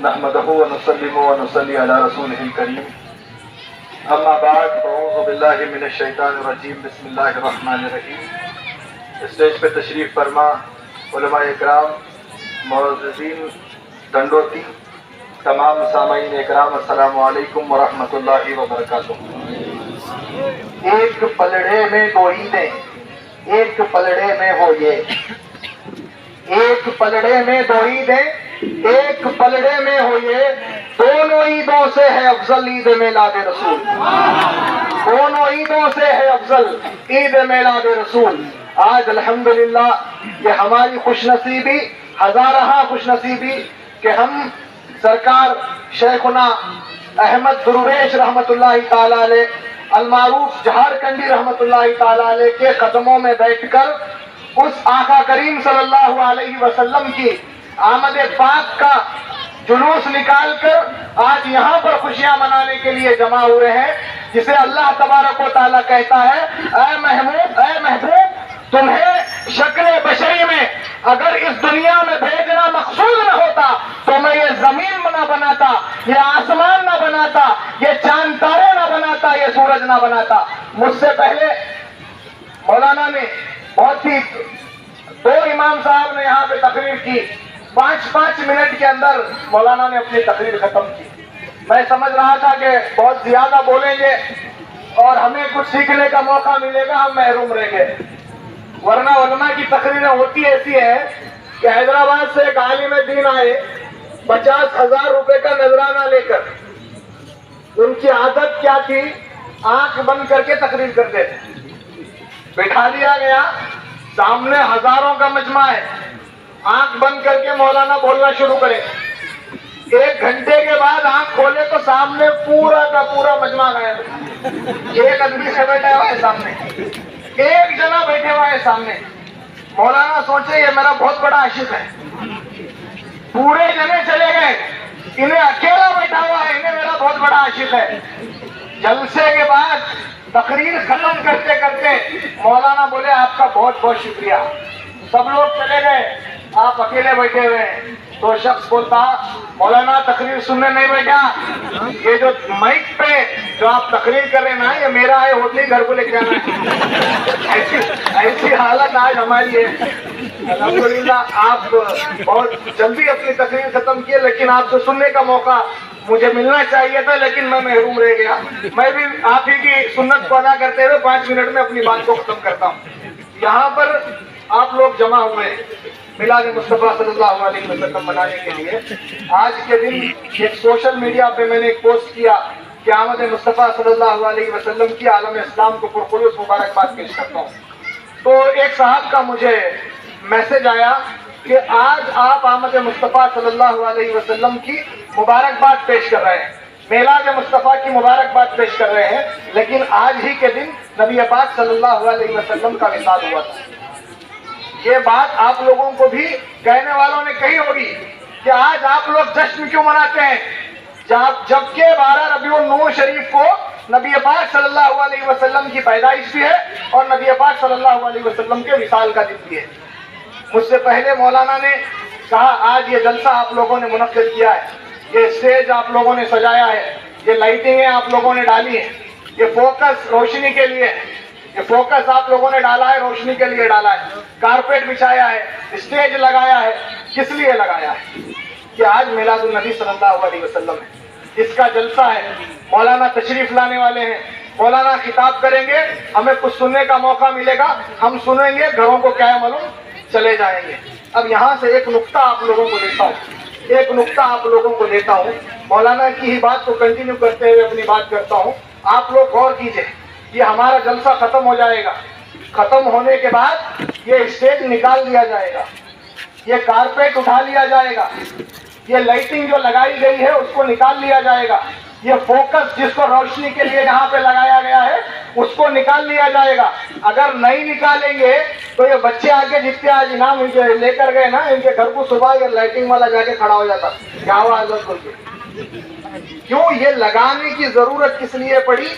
نحمده ونسلم ونصلي على رسوله الكريم اما بعد فاعوذ باللہ من الشیطان الرجیم بسم اللہ الرحمن الرحیم۔ اسٹیج پہ تشریف فرما علماء اکرام، معززین ڈنڈوتی، تمام سامعین اکرام، السلام علیکم ورحمۃ اللہ وبرکاتہ۔ ایک پلڑے میں دو عیدیں، ایک پلڑے میں ہو یہ، ایک پلڑے میں دو عیدیں، ایک پلڑے میں ہو یہ، دونوں عیدوں سے ہے افضل عید میلاد رسول، دونوں عیدوں سے ہے افضل عید میلاد رسول۔ آج الحمدللہ یہ ہماری خوش نصیبی، ہزارہا خوش نصیبی کہ ہم سرکار شیخنا احمد درویش رحمت اللہ تعالی علیہ، المعروف جھارکھنڈی رحمت اللہ تعالی علیہ کے قدموں میں بیٹھ کر اس آقا کریم صلی اللہ علیہ وسلم کی آمد پاک کا جلوس نکال کر آج یہاں پر خوشیاں منانے کے لیے جمع ہوئے ہیں، جسے اللہ تبارک و تعالیٰ کہتا ہے اے محبوب تمہیں شکل بشری میں اگر اس دنیا میں بھیجنا مقصود نہ ہوتا تو میں یہ زمین نہ بناتا، یہ آسمان نہ بناتا، یہ چاند تارے نہ بناتا، یہ سورج نہ بناتا۔ مجھ سے پہلے مولانا نے بہت ہی، دو امام صاحب نے یہاں پہ تقریر کی، 5 منٹ کے اندر مولانا نے اپنی تقریر ختم کی۔ میں سمجھ رہا تھا کہ بہت زیادہ بولیں گے اور ہمیں کچھ سیکھنے کا موقع ملے گا، ہم محروم رہ گئے، ورنہ علماء کی تقریریں ہوتی ایسی ہیں کہ حیدرآباد سے ایک عالم دین آئے 50,000 روپے کا نذرانہ لے کر، ان کی عادت کیا تھی، آنکھ بند کر کے تقریر کرتے تھے۔ بٹھا دیا گیا، سامنے ہزاروں کا مجمع ہے، آنکھ بند کر کے مولانا بولنا شروع کرے۔ 1 گھنٹے کے بعد آنکھ کھولے تو سامنے پورا کا پورا مجمع غائب، ایک آدمی سے بیٹھا ہوا ہے سامنے، ایک جنا بیٹھے ہوا ہے سامنے۔ مولانا سوچے یہ میرا بہت بڑا عاشق ہے، پورے جنے چلے گئے، انہیں اکیلا بیٹھا ہوا ہے، انہیں میرا بہت بڑا عاشق ہے۔ جلسے کے بعد تقریر ختم کرتے کرتے مولانا بولے آپ کا بہت بہت شکریہ، سب لوگ چلے گئے، آپ اکیلے بیٹھے ہوئے ہیں۔ تو شخص بولتا مولانا تقریر سننے نہیں بیٹھا، یہ جو مائک پہ جو آپ تقریر کر رہے ہیں نا یہ میرا ہے، ہوتے ہی گھر کو لے کے آنا ہے۔ ایسی حالت آج ہماری ہے۔ الحمدللہ آپ بہت جلدی اپنی تقریر ختم کیے، لیکن آپ سے سننے کا موقع مجھے ملنا چاہیے تھا، لیکن میں محروم رہ گیا۔ میں بھی آپ ہی کی سنت کو ادا کرتے ہوئے 5 منٹ میں اپنی بات کو ختم کرتا ہوں۔ یہاں پر آپ لوگ جمع ہوئے میلاد مصطفیٰ صلی اللہ علیہ وسلم منانے کے لیے۔ آج کے دن ایک سوشل میڈیا پہ میں نے ایک پوسٹ کیا کہ آمد مصطفیٰ صلی اللہ علیہ وسلم کی عالم اسلام کو پرخلوص مبارکباد پیش کرتا ہوں۔ تو ایک صاحب کا مجھے میسج آیا کہ آج آپ آمد مصطفیٰ صلی اللہ علیہ وسلم کی مبارکباد پیش کر رہے ہیں، میلاد مصطفیٰ کی مبارکباد پیش کر رہے ہیں، لیکن آج ہی کے دن نبی پاک صلی اللہ علیہ وسلم کا وصال ہوا تھا۔ یہ بات آپ لوگوں کو بھی کہنے والوں نے کہی ہوگی کہ آج آپ لوگ جشن کیوں مناتے ہیں، جبکہ 12 ربیع النور شریف کو نبی پاک صلی اللہ علیہ وسلم کی پیدائش بھی ہے اور نبی پاک صلی اللہ علیہ وسلم کے وصال کا دن بھی ہے۔ مجھ سے پہلے مولانا نے کہا آج یہ جلسہ آپ لوگوں نے منعقد کیا ہے، یہ اسٹیج آپ لوگوں نے سجایا ہے، یہ لائٹنگیں آپ لوگوں نے ڈالی ہیں، یہ فوکس روشنی کے لیے ہے، یہ فوکس آپ لوگوں نے ڈالا ہے، روشنی کے لیے ڈالا ہے، کارپیٹ بچھایا ہے، اسٹیج لگایا ہے، کس لیے لگایا ہے کہ آج میلاد النبی صلی اللہ علیہ وسلم ہے، اس کا جلسہ ہے۔ مولانا تشریف لانے والے ہیں، مولانا خطاب کریں گے، ہمیں کچھ سننے کا موقع ملے گا، ہم سنیں گے، گھروں کو کیا ہے معلوم، چلے جائیں گے۔ اب یہاں سے ایک نقطہ آپ لوگوں کو دیتا ہوں، مولانا کی ہی بات کو کنٹینیو کرتے ہوئے اپنی بات کرتا ہوں۔ آپ لوگ غور کیجئے، یہ ہمارا جلسہ ختم ہو جائے گا، ختم ہونے کے بعد یہ اسٹیج نکال دیا جائے گا، یہ کارپیٹ اٹھا لیا جائے گا، یہ لائٹنگ جو لگائی گئی ہے اس کو نکال لیا جائے گا، یہ فوکس جس کو روشنی کے لیے یہاں پہ لگایا گیا ہے اس کو نکال لیا جائے گا۔ اگر نہیں نکالیں گے تو یہ بچے آگے جتنے آج انعام ان کے لے کر گئے نا، ان کے گھر کو صبح یہ لائٹنگ والا جا کے کھڑا ہو جاتا، کیا ہوا حضرت بول کے؟ کیوں یہ لگانے کی ضرورت کس لیے پڑی؟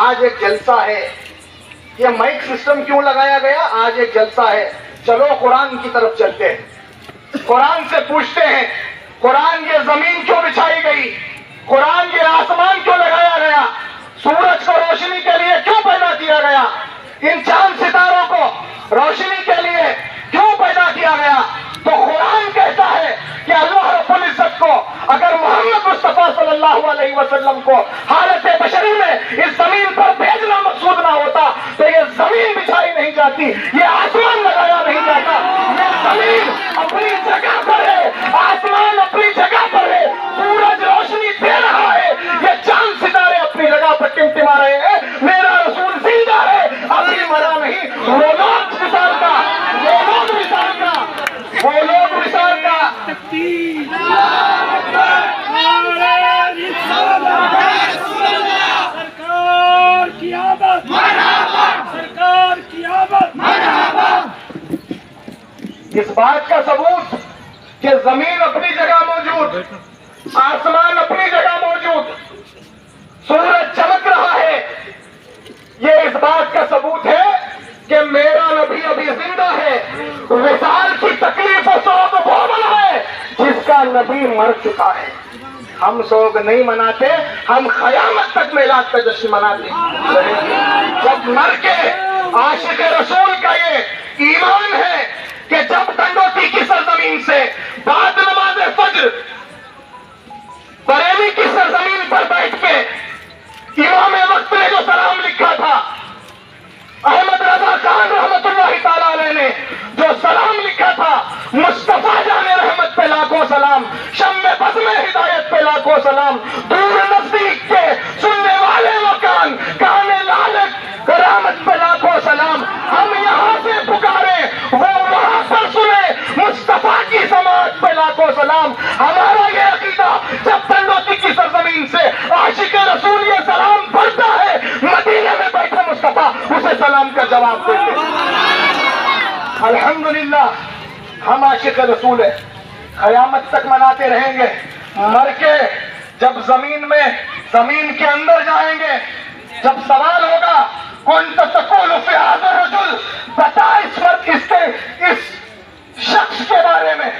آج ایک جلسہ ہے، یہ مائک سسٹم کیوں لگایا گیا؟ آج ایک جلسہ ہے۔ چلو قرآن کی طرف چلتے ہیں، قرآن سے پوچھتے ہیں قرآن یہ زمین کیوں بچھائی گئی؟ قرآن یہ آسمان کیوں لگایا گیا؟ سورج کو روشنی کے لیے کیوں پیدا کیا گیا؟ ان چاند ستاروں کو روشنی کے لیے کیوں پیدا کیا گیا؟ تو قرآن کہتا ہے کہ اللہ رب العزت کو اگر محمد مصطفیٰ صلی اللہ علیہ وسلم کو حالت بشری میں اس زمین پر بھیجنا مقصود نہ ہوتا تو یہ زمین بچھائی نہیں جاتی، یہ آسمان لگایا نہیں جاتا۔ یہ زمین اپنی جگہ پر ہے، آسمان اپنی جگہ پر ہے، سورج روشنی دے رہا ہے، یہ چاند ستارے اپنی جگہ پر ٹمٹما رہے ہیں، میرا رسول زندہ ہے، ابھی مرا نہیں۔ وہ لوگ مثال کا، وہ لوگ مثال کا، وہ لوگ مثال کا۔ سرکار کی آمد، سرکار کی آمد۔ اس بات کا ثبوت کہ زمین اپنی جگہ موجود، آسمان اپنی جگہ موجود، سورج چمک رہا ہے، یہ اس بات کا ثبوت ہے کہ میرا نبی ابھی زندہ ہے۔ وصال کی تکلیف و سوگ وہ بنا ہے جس کا نبی مر چکا ہے۔ ہم سوگ نہیں مناتے، ہم قیامت تک میلاد کا جشن مناتے ہیں۔ جب مر کے عاشق رسول کا یہ ایمان ہے کہ جب ٹنڈوتی کی سرزمین سے بعد نماز فجر بریلی کی سرزمین پر بیٹھ کے امام وقت نے جو سلام لکھا تھا، احمد رضا خان رحمت اللہ تعالیٰ علیہ نے جو سلام لکھا تھا، مصطفیٰ جان رحمت پہ لاکھوں سلام، شم بزم ہدایت پہ لاکھوں سلام، دور نزدیک کے سننے والے مکان کان لالک کرامت پہ لاکھوں سلام۔ ہم یہاں سے پکارے، وہ وہاں پر سنے، مصطفیٰ کی سماعت پہ لاکھوں سلام۔ ہمارا یہ عقیدہ جب تنڈوتی کی سرزمین سے عاشق رسول یہ سلام پڑھتا ہے، مدینے میں بیٹھے مصطفیٰ اسے سلام کا جواب دیتے۔ الحمدللہ ہم عاشق رسول ہیں، قیامت تک مناتے رہیں گے۔ مر کے جب زمین کے اندر جائیں گے، جب سوال ہوگا کون تقول فی ھذا الرجل، بتا اس شخص کے بارے میں،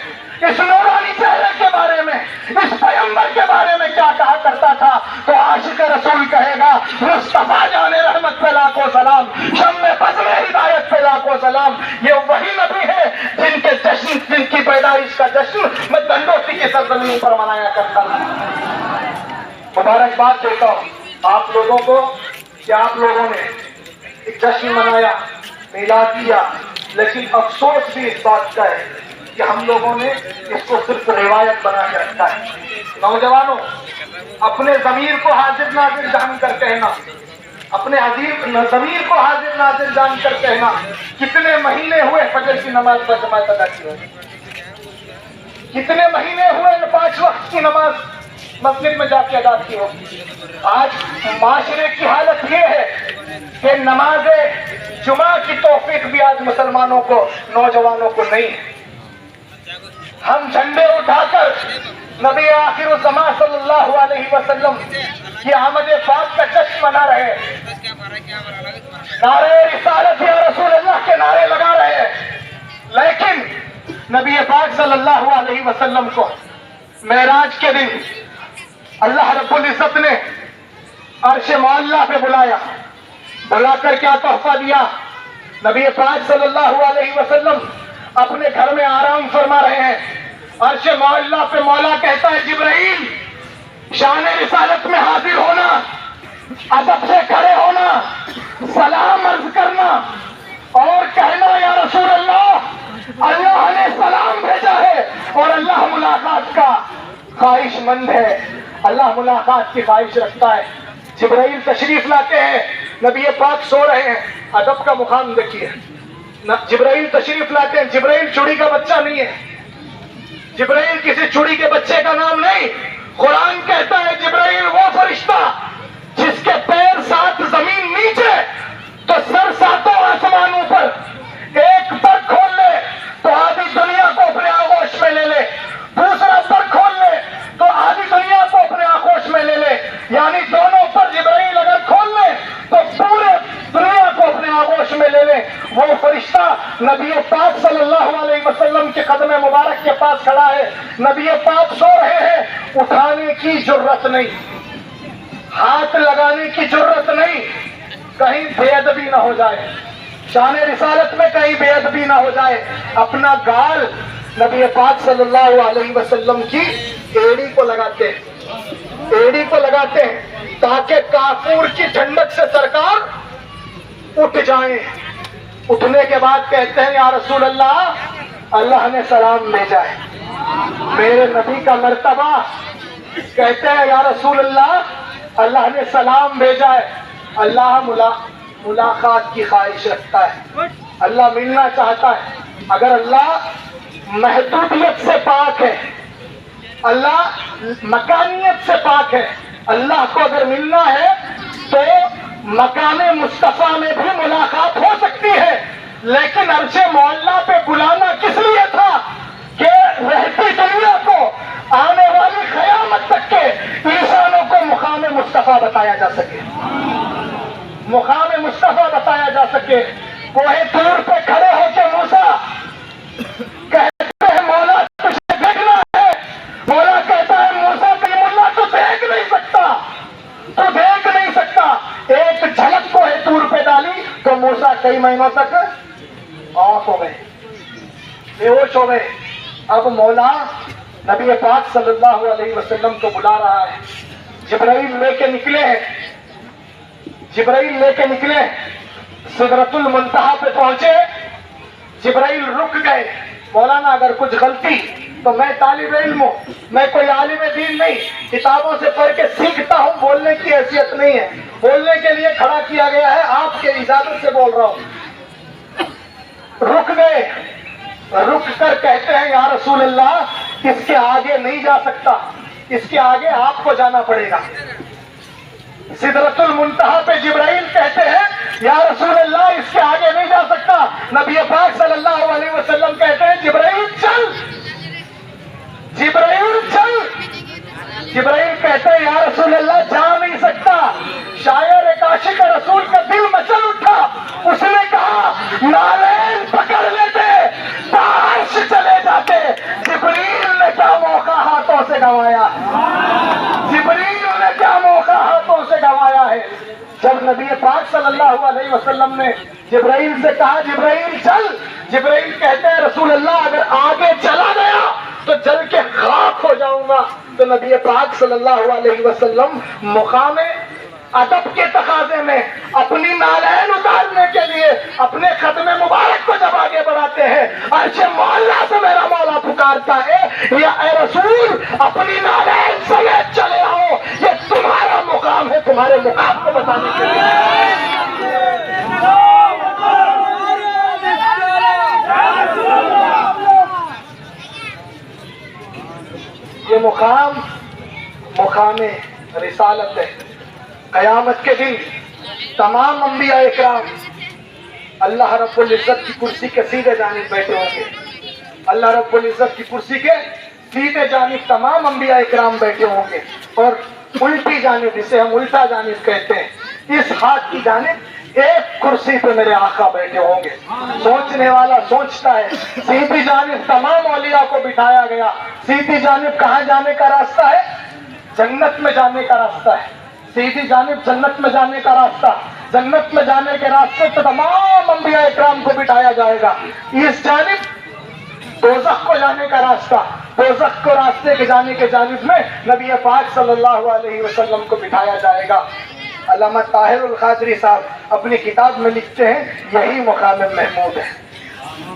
اس نورانی چہرے کے بارے میں، اس پیغمبر کے بارے میں کیا کہا کرتا تھا، تو عاشق رسول کہے گا مصطفیٰ جان رحمت پہ لاکھوں سلام، شم بزم ہدایت پہ لاکھوں سلام۔ یہ وہی نبی ہے جن کی پیدائش کا جشن میں ٹنڈوتی کی سرزمین پر منایا کرتا ہوں۔ مبارکباد دیتا ہوں آپ لوگوں کو کہ آپ لوگوں نے ایک جشن منایا، میلاد کیا، لیکن افسوس بھی اس بات کا ہے کہ ہم لوگوں نے اس کو صرف روایت بنا کے رکھا ہے۔ نوجوانوں، اپنے ضمیر کو حاضر ناظر جان کر کہنا، اپنے ضمیر کو حاضر ناظر جان کر کہنا، کتنے مہینے ہوئے فجر کی نماز بجماعت ادا کی ہوگی؟ کتنے مہینے ہوئے 5 وقت کی نماز مسجد میں جا کے ادا کی ہوگی؟ آج معاشرے کی حالت یہ ہے کہ نماز جمعہ کی توفیق بھی آج مسلمانوں کو، نوجوانوں کو نہیں ہے۔ ہم جھنڈے اٹھا کر نبی آخر الزمان صلی اللہ علیہ وسلم کی آمد پاک کا جشن منا رہے ہیں، نعرہ رسالت یا رسول اللہ کے نعرے لگا رہے ہیں، لیکن نبی پاک صلی اللہ علیہ وسلم کو معراج کے دن اللہ رب العزت نے عرش معلیٰ پہ بلا کر کیا تحفہ دیا؟ نبی پاک صلی اللہ علیہ وسلم اپنے گھر میں آرام فرما رہے ہیں، عرش معلیٰ پہ مولا کہتا ہے جبرائیل شان رسالت میں حاضر ہونا، ادب سے کھڑے ہونا، سلام عرض کرنا اور کہنا یا رسول اللہ اللہ نے سلام بھیجا ہے اور اللہ ملاقات کا خواہش مند ہے، اللہ ملاقات کی خواہش رکھتا ہے۔ جبرائیل تشریف لاتے ہیں، نبی پاک سو رہے ہیں، ادب کا مقام دیکھیے، جبرائیل تشریف لاتے ہیں، جبرائیل چوڑی کا بچہ نہیں ہے، جبرائیل کسی چوڑی کے بچے کا نام نہیں، قرآن کہتا ہے جبرائیل وہ فرشتہ جس کے پیر 7 زمین نیچے تو سر 7 آسمانوں پر، ایک پر کھول لے تو آدھی دنیا کو اپنے آغوش میں لے لے، دوسرا پر کھول لے تو آدھی دنیا کو اپنے آغوش میں لے لے، یعنی دونوں پر جبرائیل اگر کھول لے تو پورے دنیا کو اپنے آغوش میں لے لے۔ وہ فرشتہ نبی پاک صلی اللہ علیہ وسلم کے قدم مبارک کے پاس کھڑا ہے، نبی پاک سو اٹھانے کی جرت نہیں, ہاتھ لگانے کی جرت نہیں, کہیں بے ادبی نہ ہو جائے, شان رسالت میں کہیں بے ادبی نہ ہو جائے. اپنا گال نبی پاک صلی اللہ علیہ وسلم کی ایڑی کو لگاتے ہیں, ایڑی کو لگاتے ہیں تاکہ کافور کی ٹھنڈک سے سرکار اٹھ جائیں. اٹھنے کے بعد کہتے ہیں یا رسول اللہ, اللہ نے سلام بھیجا ہے, میرے نبی کا مرتبہ. کہتے ہیں یا رسول اللہ, اللہ نے سلام بھیجا ہے, اللہ ملاقات کی خواہش رکھتا ہے, اللہ ملنا چاہتا ہے. اگر اللہ محدودیت سے پاک ہے, اللہ مکانیت سے پاک ہے, اللہ کو اگر ملنا ہے تو مقام مصطفیٰ میں بھی ملاقات ہو سکتی ہے. لیکن عرش معلیٰ پہ بلانا کس لیے تھا؟ کہ رہتی دنیا کو, آنے والی قیامت تک کے انسانوں کو مقام مصطفیٰ بتایا جا سکے, مقام مصطفیٰ بتایا جا سکے. کوہ طور پہ کھڑے ہو کے موسیٰ کہتے ہیں مولا تجھے دیکھنا ہے. مولا کہتا ہے موسیٰ کلیم اللہ تو دیکھ نہیں سکتا, تو دیکھ نہیں سکتا. ایک جھلک کوہ طور پہ ڈالی تو موسیٰ کئی مہینوں تک آف ہو گئے, بے ہوش ہو گئے. اب مولا نبی پاک صلی اللہ علیہ وسلم کو بلا رہا ہے. جبرائیل لے کے نکلے ہیں, جبرائیل لے کے نکلے, سدرۃ المنتہا پہ پہنچے. جبرائیل رک گئے. مولانا اگر کچھ غلطی تو میں طالب علم ہوں, میں کوئی عالم دین نہیں, کتابوں سے پڑھ کے سیکھتا ہوں, بولنے کی حیثیت نہیں ہے, بولنے کے لیے کھڑا کیا گیا ہے, آپ کے اجازت سے بول رہا ہوں. رک گئے, رک کر کہتے ہیں یا رسول اللہ, اس کے آگے نہیں جا سکتا, اس کے آگے آپ کو جانا پڑے گا. سدرۃ المنتہا پہ جبرائیل کہتے ہیں یا رسول اللہ اس کے آگے نہیں جا سکتا. نبی پاک صلی اللہ علیہ وسلم کہتے ہیں جبرائیل چل, جبرائیل چل. جبرائیل کہتے ہیں یا رسول اللہ جا نہیں سکتا. شاعر ایک عاشق رسول کا دل مچل اٹھا, اس نے کہا نالین پکڑ لیتے, عرش چلے جاتے. جبرائیل نے کیا موقع ہاتھوں سے گنوایا, جبرائیل نے کیا موقع ہاتھوں سے گنوایا ہے. جب نبی پاک صلی اللہ علیہ وسلم نے جبرائیل سے کہا جبرائیل چل, جبرائیل کہتے ہیں رسول اللہ اگر آگے چلا گیا تو جل کے خاک ہو جاؤں گا. تو نبی پاک صلی اللہ علیہ وسلم مقام ادب کے تقاضے میں اپنی نالین اتارنے کے لیے اپنے ختم مبارک کو جب آگے بڑھاتے ہیں, عرش معلیٰ سے میرا مولا پکارتا ہے یا اے رسول اپنی نالین سمیت چلے آؤ, یہ تمہارا مقام ہے, تمہارے مقام کو بتانے کے لیے. یہ مقام مقام رسالت ہے. قیامت کے دن تمام انبیاء اکرام اللہ رب العزت کی کرسی کے سیدھے جانب بیٹھے ہوں گے. اللہ رب العزت کی کرسی کے سیدھے جانب تمام انبیاء اکرام بیٹھے ہوں گے, اور الٹی جانب, جسے ہم الٹا جانب کہتے ہیں, اس ہاتھ کی جانب ایک کرسی پہ میرے آقا بیٹھے ہوں گے. سوچنے والا سوچتا ہے سیدھی جانب تمام اولیاء کو بٹھایا گیا. سیدھی جانب کہاں جانے کا راستہ ہے؟ جنت میں جانے کا راستہ ہے. سیدھی جانب جنت میں جانے کا راستہ, جنت میں جانے کے راستے تو تمام انبیاء اکرام کو بٹھایا جائے گا. اس جانب دوزخ کو جانے کا راستہ, دوزخ کو راستے کے جانے کے جانب میں نبی پاک صلی اللہ علیہ وسلم کو بٹھایا جائے گا. علامہ طاہر القادری صاحب اپنی کتاب میں لکھتے ہیں یہی مقام محمود ہے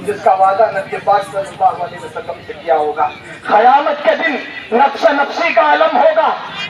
جس کا وعدہ نبی پاک صلی اللہ علیہ وسلم سے کیا ہوگا. قیامت کے دن نفس نفسی کا عالم ہوگا,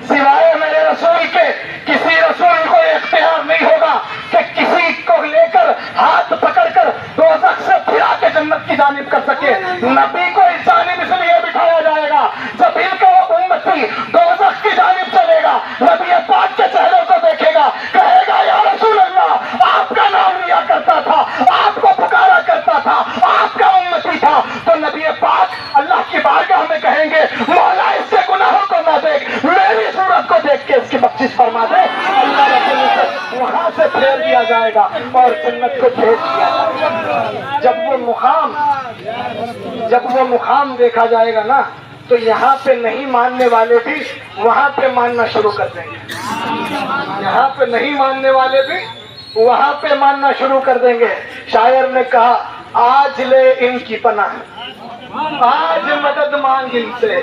سوائے میرے رسول کے کسی رسول کو اختیار نہیں ہوگا کہ کسی کو لے کر ہاتھ پکڑ کر دوزخ سے پھرا کے جنت کی جانب کر سکے. نبی کو اس جانب اس لیے بٹھایا جائے گا جب ان کا امتی دوزخ کی جانب چلے گا, نبی پاک کے چہرے کو دیکھے گا, کہے گا یا رسول اللہ آپ کا نام لیا کرتا تھا, آپ کو پکارا کرتا تھا, آپ کا امتی تھا. تو نبی پاک اللہ کی بارگاہ میں کہیں گے مولا اس سے گناہوں کو نہ دیکھ, میری صورت کو دیکھ کے اس کی بخشش فرما دے. اللہ رب العزت وہاں سے پھیر دیا جائے گا اور جنت کو بھیج دیا جائے گا. جب وہ مقام دیکھا جائے گا نا تو یہاں پہ نہیں ماننے والے بھی وہاں پہ ماننا شروع کر دیں گے. یہاں پہ نہیں ماننے والے بھی وہاں پہ ماننا شروع کر دیں گے. شاعر نے کہا آج لے ان کی پناہ, آج مدد مانگ ان سے.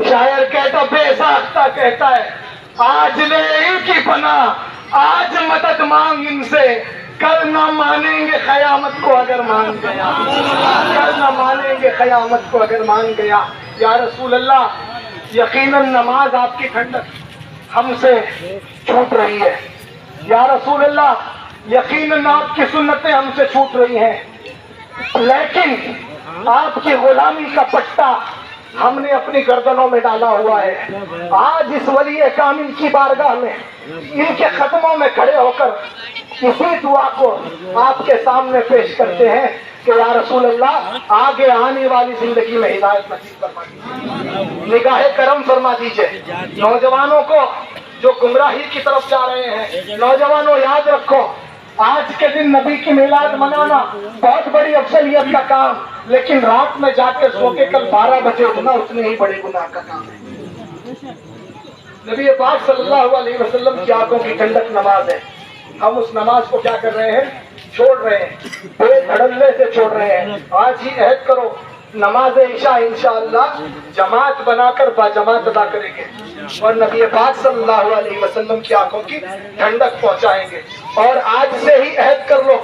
شاعر کہتا بے ساختہ کہتا ہے آج لے ان کی پناہ, آج مدد مانگ ان سے. کل نہ مانیں گے قیامت کو اگر مان گیا, کل نہ مانیں گے قیامت کو اگر مان گیا. یا رسول اللہ, یقیناً نماز آپ کی ٹھنڈک ہم سے چھوٹ رہی ہے. یا رسول اللہ, یقیناً آپ کی سنتیں ہم سے چھوٹ رہی ہیں, لیکن آپ کی غلامی کا پٹا ہم نے اپنی گردنوں میں ڈالا ہوا ہے. آج اس ولی کامل کی بارگاہ میں ان کے قدموں میں کھڑے ہو کر اسی دعا کو آپ کے سامنے پیش کرتے ہیں کہ یا رسول اللہ, آگے آنے والی زندگی میں ہدایت نصیب فرما دیجیے, نگاہ کرم فرما دیجیے. نوجوانوں کو جو گمراہی کی طرف جا رہے ہیں, نوجوانوں یاد رکھو, آج کے دن نبی کی میلاد منانا بہت بڑی افضلیت کا کام, لیکن رات میں جا کے سو کے کل 12 بجے اٹھنا اتنے ہی بڑے گناہ کا کام ہے. نبی پاک صلی اللہ علیہ وسلم کی آنکھوں کی ٹھنڈک نماز ہے. ہم اس نماز کو کیا کر رہے ہیں, چھوڑ رہے ہیں, بے دھڑلے سے چھوڑ رہے ہیں. آج ہی عہد کرو نماز عشاء انشاءاللہ جماعت بنا کر باجماعت ادا کریں گے اور نبی پاک صلی اللہ علیہ وسلم کی آنکھوں کی ٹھنڈک پہنچائیں گے. اور آج سے ہی عہد کر لو,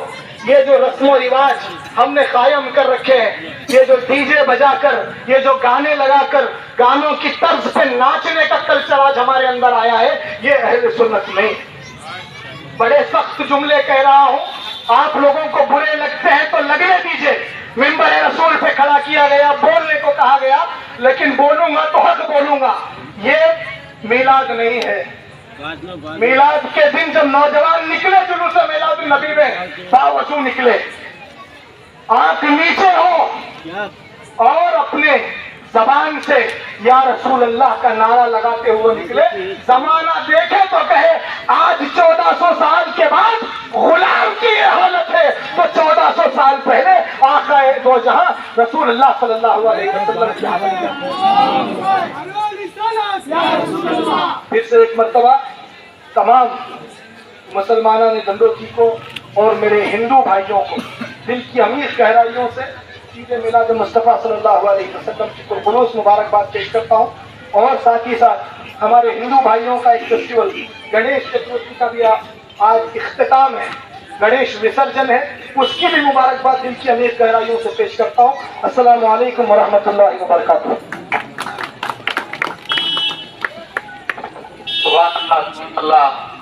یہ جو رسم و رواج ہم نے قائم کر رکھے ہیں, یہ جو ڈی جے بجا کر, یہ جو گانے لگا کر گانوں کی طرز پہ ناچنے کا کلچر آج ہمارے اندر آیا ہے, یہ اہل سنت نہیں. بڑے سخت جملے کہہ رہا ہوں, آپ لوگوں کو برے لگتے ہیں تو لگنے دیجئے. ممبر رسول پہ کھڑا کیا گیا, بولنے کو کہا گیا, لیکن بولوں گا تو حق بولوں گا. یہ میلاد نہیں ہے. میلاد کے دن جب نوجوان نکلے جلوس میلاد النبی میں باوضو نکلے, آنکھ نیچے ہو اور اپنے زبان سے یا رسول اللہ کا نعرہ لگاتے ہوئے نکلے. زمانہ دیکھے تو کہے آج 1400 سال کے بعد غلام کی یہ حالت ہے, تو 1400 سال پہلے آقا دو جہاں رسول اللہ صلی اللہ علیہ وسلم کی حالت ہے. پھر سے ایک مرتبہ تمام مسلمانوں نے دنڈوتی کو اور میرے ہندو بھائیوں کو دل کی عمیق گہرائیوں سے عید میلاد مصطفیٰ صلی اللہ علیہ وسلم کی پرخلوص مبارکباد پیش کرتا ہوں. اور ساتھ ہی ساتھ ہمارے ہندو بھائیوں کا ایک فیسٹیول گنیش چترتھی کا بھی آج اختتام ہے, گنیش وسرجن ہے, اس کی بھی مبارکباد دل کی عمیق گہرائیوں سے پیش کرتا ہوں. السلام علیکم ورحمۃ اللہ وبرکاتہ. سبحان اللہ.